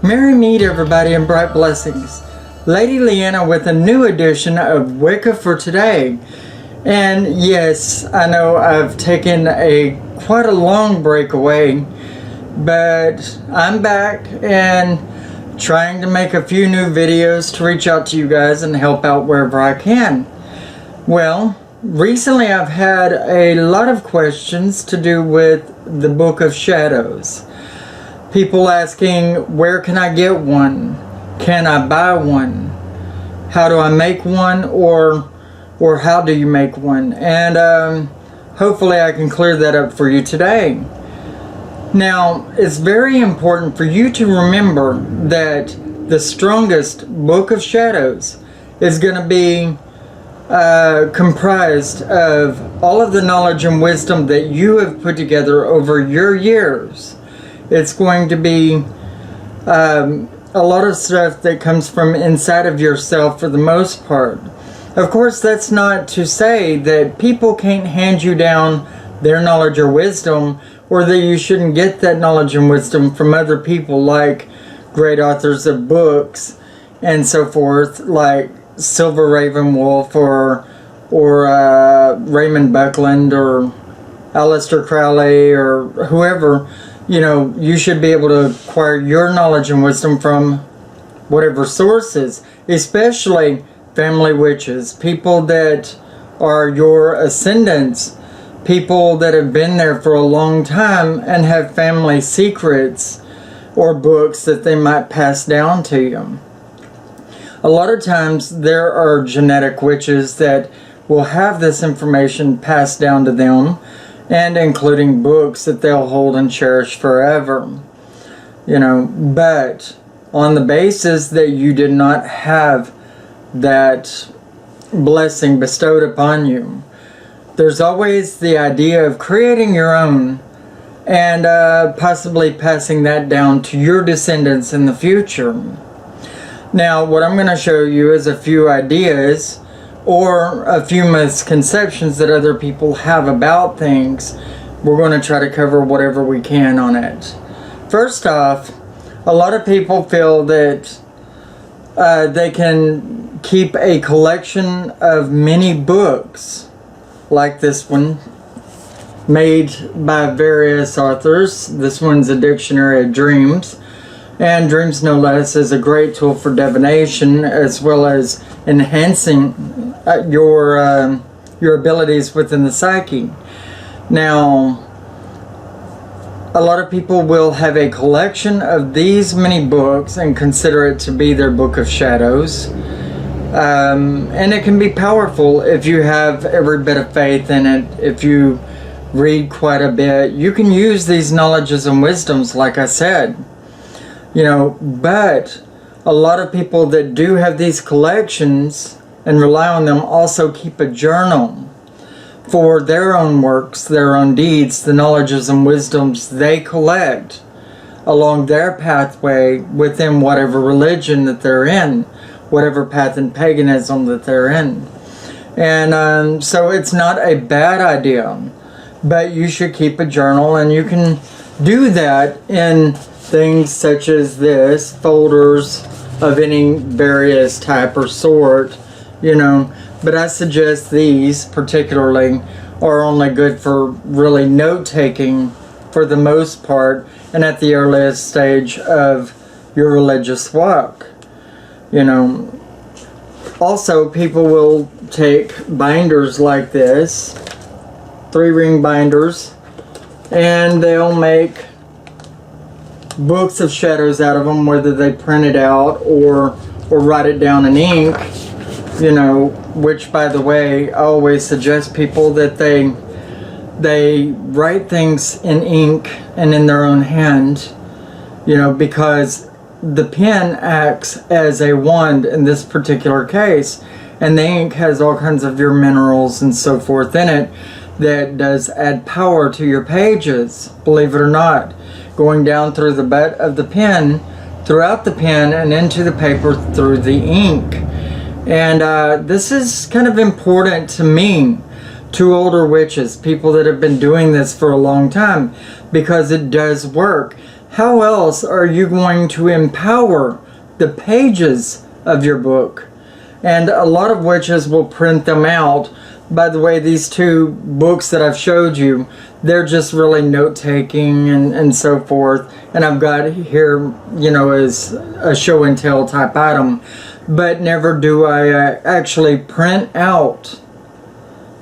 Merry meet everybody and bright blessings. Lady Leeanna with a new edition of Wicca for today. And yes, I know I've taken quite a long break away, but I'm back and trying to make a few new videos to reach out to you guys and help out wherever I can. Well, recently I've had a lot of questions to do with the Book of Shadows. People asking, where can I get one? Can I buy one? How do I make one? Or how do you make one? And hopefully I can clear that up for you today. Now, it's very important for you to remember that the strongest Book of Shadows is going to be comprised of all of the knowledge and wisdom that you have put together over your years. It's going to be a lot of stuff that comes from inside of yourself for the most part. Of course, that's not to say that people can't hand you down their knowledge or wisdom, or that you shouldn't get that knowledge and wisdom from other people like great authors of books and so forth, like Silver Raven Wolf or Raymond Buckland or Aleister Crowley or whoever. You know, you should be able to acquire your knowledge and wisdom from whatever sources, especially family witches, people that are your ascendants, people that have been there for a long time and have family secrets or books that they might pass down to you. A lot of times there are genetic witches that will have this information passed down to them, and including books that they'll hold and cherish forever. You know, but on the basis that you did not have that blessing bestowed upon you, there's always the idea of creating your own and possibly passing that down to your descendants in the future. Now, what I'm going to show you is a few ideas or a few misconceptions that other people have about things. We're going to try to cover whatever we can on it. First off, a lot of people feel that they can keep a collection of many books, like this one, made by various authors. This one's a dictionary of dreams. And dreams, no less, is a great tool for divination as well as enhancing your abilities within the psyche. Now, a lot of people will have a collection of these many books and consider it to be their Book of Shadows. And it can be powerful if you have every bit of faith in it. If you read quite a bit, you can use these knowledges and wisdoms, like I said. You know, but a lot of people that do have these collections and rely on them also keep a journal for their own works, their own deeds, the knowledges and wisdoms they collect along their pathway within whatever religion that they're in, whatever path in paganism that they're in. And so it's not a bad idea, but you should keep a journal, and you can do that in things such as this, folders of any various type or sort, you know. But I suggest these particularly are only good for really note-taking for the most part and at the earliest stage of your religious walk, you know. Also, people will take binders like this, 3-ring binders, and they'll make books of shadows out of them, whether they print it out or write it down in ink, you know, which, by the way, I always suggest people that they write things in ink and in their own hand, you know, because the pen acts as a wand in this particular case, and the ink has all kinds of your minerals and so forth in it that does add power to your pages, believe it or not, going down through the butt of the pen, throughout the pen, and into the paper through the ink. And this is kind of important to me, to older witches, people that have been doing this for a long time, because it does work. how else are you going to empower the pages of your book? And a lot of witches will print them out. By the way, these two books that I've showed you, they're just really note-taking and so forth. And I've got here, you know, as a show and tell type item. But never do I actually print out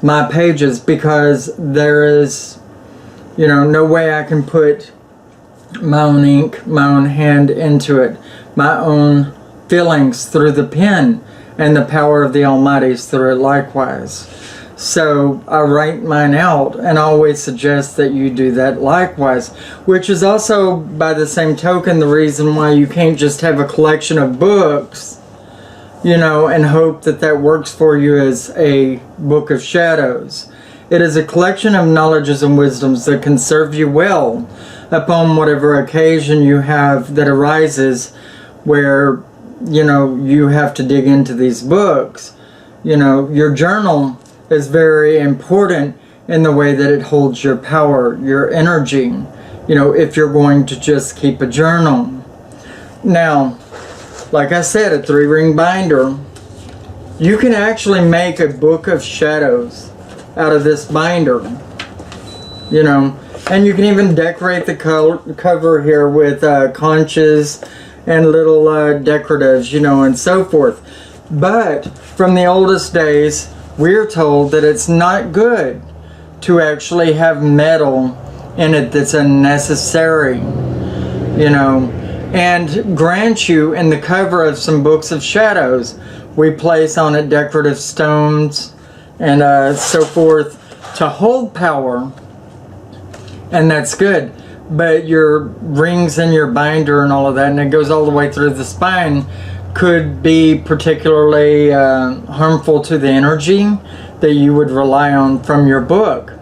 my pages, because there is, you know, no way I can put my own ink, my own hand into it, my own feelings through the pen, and the power of the Almighty is through it likewise. So I write mine out, and I always suggest that you do that likewise, which is also, by the same token, the reason why you can't just have a collection of books, you know, and hope that that works for you as a book of shadows. It is a collection of knowledges and wisdoms that can serve you well upon whatever occasion you have that arises where, you know, you have to dig into these books. You know, your journal is very important in the way that it holds your power, your energy, you know, if you're going to just keep a journal. Now, like I said, a 3-ring binder, you can actually make a book of shadows out of this binder, you know, and you can even decorate the cover here with conches and little decoratives, you know, and so forth. But from the oldest days, we're told that it's not good to actually have metal in it that's unnecessary, you know, and grant you in the cover of some books of shadows, we place on it decorative stones and so forth to hold power, and that's good. But your rings and your binder and all of that, and it goes all the way through the spine, could be particularly harmful to the energy that you would rely on from your book.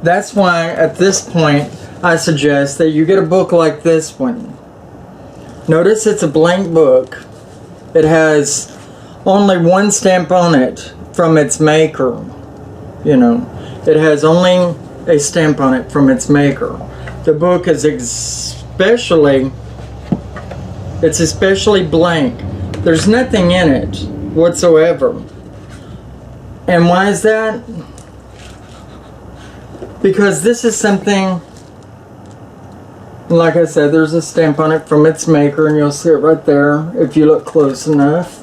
That's why at this point I suggest that you get a book like this one. Notice it's a blank book. It has only one stamp on it from its maker. You know, it has only a stamp on it from its maker. The book is especially blank. There's nothing in it whatsoever. And why is that? Because this is something, like I said, there's a stamp on it from its maker, and you'll see it right there if you look close enough.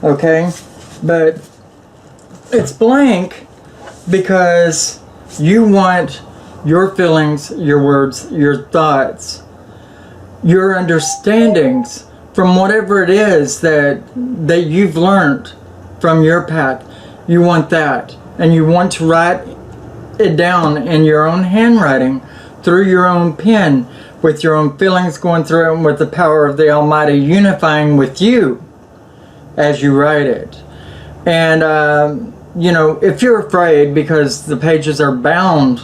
Okay? But it's blank because you want your feelings, your words, your thoughts, your understandings from whatever it is that you've learned from your path. You want that, and you want to write it down in your own handwriting through your own pen, with your own feelings going through it, and with the power of the Almighty unifying with you as you write it. And you know, if you're afraid because the pages are bound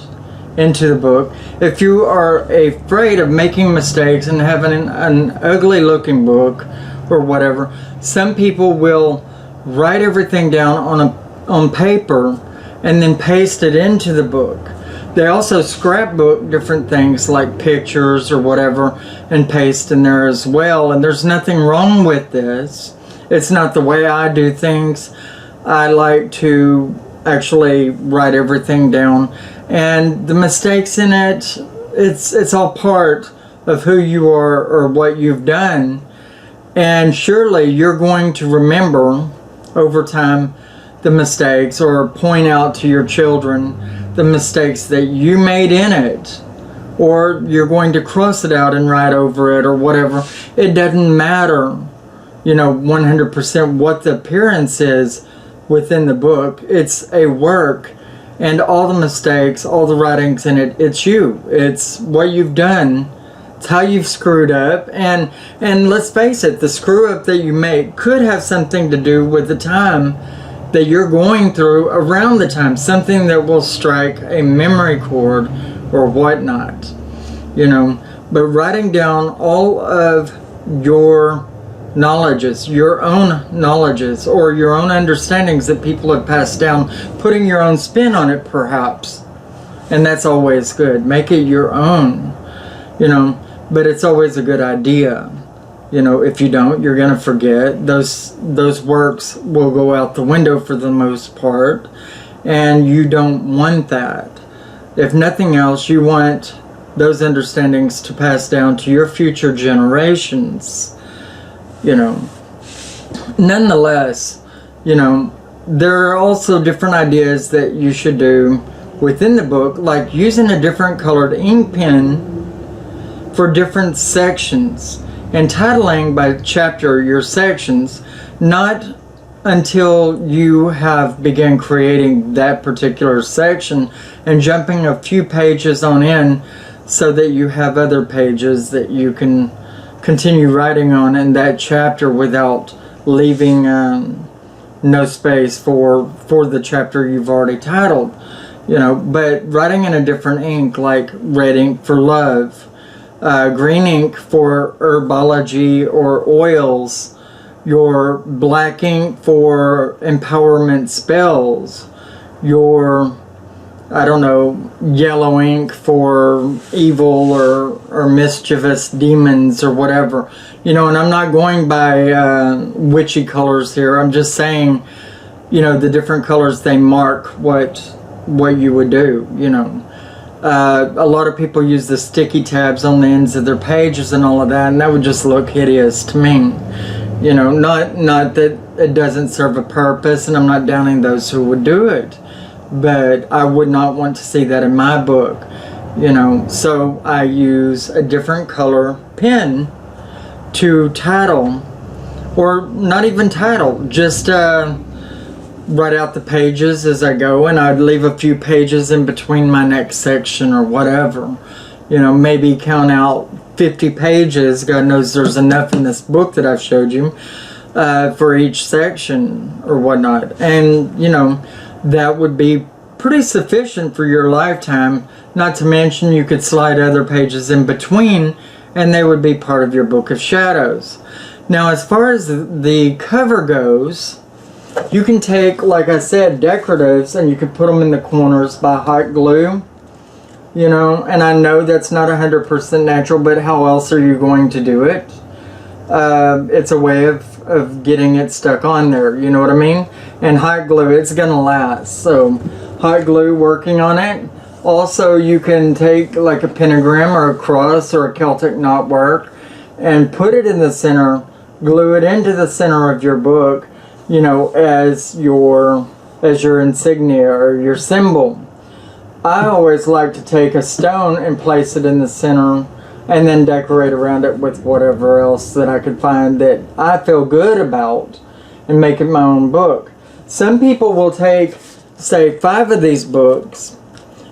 into the book, if you are afraid of making mistakes and having an ugly looking book or whatever, some people will write everything down on paper and then paste it into the book. They also scrapbook different things like pictures or whatever and paste in there as well. And there's nothing wrong with this. It's not the way I do things. I like to actually write everything down. And the mistakes in it, it's all part of who you are or what you've done. And surely you're going to remember over time the mistakes, or point out to your children the mistakes that you made in it, or you're going to cross it out and write over it or whatever. It doesn't matter, you know, 100% what the appearance is within the book. It's a work, and all the mistakes, all the writings in it, it's you. It's what you've done. It's how you've screwed up. And let's face it, the screw up that you make could have something to do with the time that you're going through around the time, something that will strike a memory chord or whatnot, you know. But writing down all of your knowledges, your own knowledges, or your own understandings that people have passed down, putting your own spin on it perhaps, and that's always good. Make it your own. you know, but it's always a good idea. You know, if you don't, you're going to forget. Those works will go out the window for the most part, and you don't want that. If nothing else, you want those understandings to pass down to your future generations, you know. Nonetheless, you know, there are also different ideas that you should do within the book, like using a different colored ink pen for different sections, and titling by chapter your sections, not until you have begun creating that particular section and jumping a few pages on in so that you have other pages that you can continue writing on in that chapter without leaving no space for the chapter you've already titled, you know. But writing in a different ink, like red ink for love, green ink for herbology or oils, your black ink for empowerment spells, your, I don't know, yellow ink for evil or mischievous demons or whatever. You know, and I'm not going by witchy colors here. I'm just saying, you know, the different colors, they mark what you would do, you know. A lot of people use the sticky tabs on the ends of their pages and all of that, and that would just look hideous to me. You know, not that it doesn't serve a purpose, and I'm not downing those who would do it, but I would not want to see that in my book, you know. So I use a different color pen to title, or not even title, just write out the pages as I go, and I'd leave a few pages in between my next section or whatever. You know, maybe count out 50 pages. God knows there's enough in this book that I've showed you for each section or whatnot. And, you know, that would be pretty sufficient for your lifetime. Not to mention you could slide other pages in between and they would be part of your Book of Shadows. Now, as far as the cover goes, you can take, like I said, decoratives, and you can put them in the corners by hot glue, you know. And I know that's not 100% natural, but how else are you going to do it? It's a way of getting it stuck on there, you know what I mean? And hot glue, it's gonna last. So hot glue, working on it. Also, you can take like a pentagram or a cross or a Celtic knotwork and put it in the center, glue it into the center of your book, you know, as your insignia or your symbol. I always like to take a stone and place it in the center and then decorate around it with whatever else that I could find that I feel good about and make it my own book. Some people will take, say, 5 of these books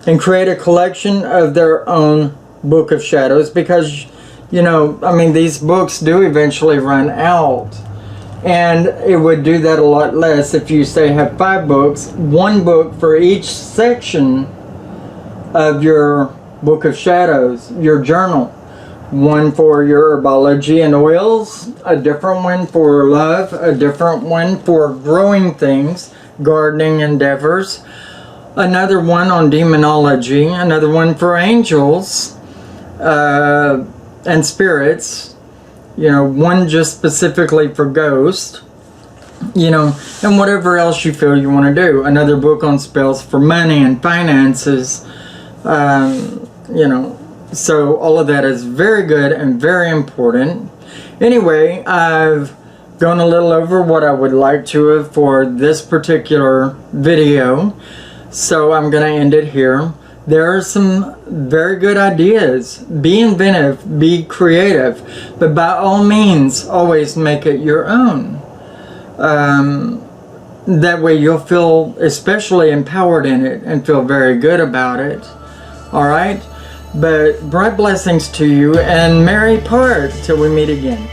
and create a collection of their own Book of Shadows because, you know, I mean, these books do eventually run out. And it would do that a lot less if you, say, have 5 books, 1 book for each section of your Book of Shadows, your journal. 1 for your herbology and oils, a different one for love, a different one for growing things, gardening endeavors, another one on demonology, another one for angels and spirits, you know, 1 just specifically for ghosts, you know, and whatever else you feel you want to do. Another book on spells for money and finances, you know. So all of that is very good and very important. Anyway, I've gone a little over what I would like to have for this particular video, so I'm going to end it here. There are some very good ideas. Be inventive, be creative, but by all means, always make it your own. That way you'll feel especially empowered in it and feel very good about it. Alright? But bright blessings to you and merry part till we meet again.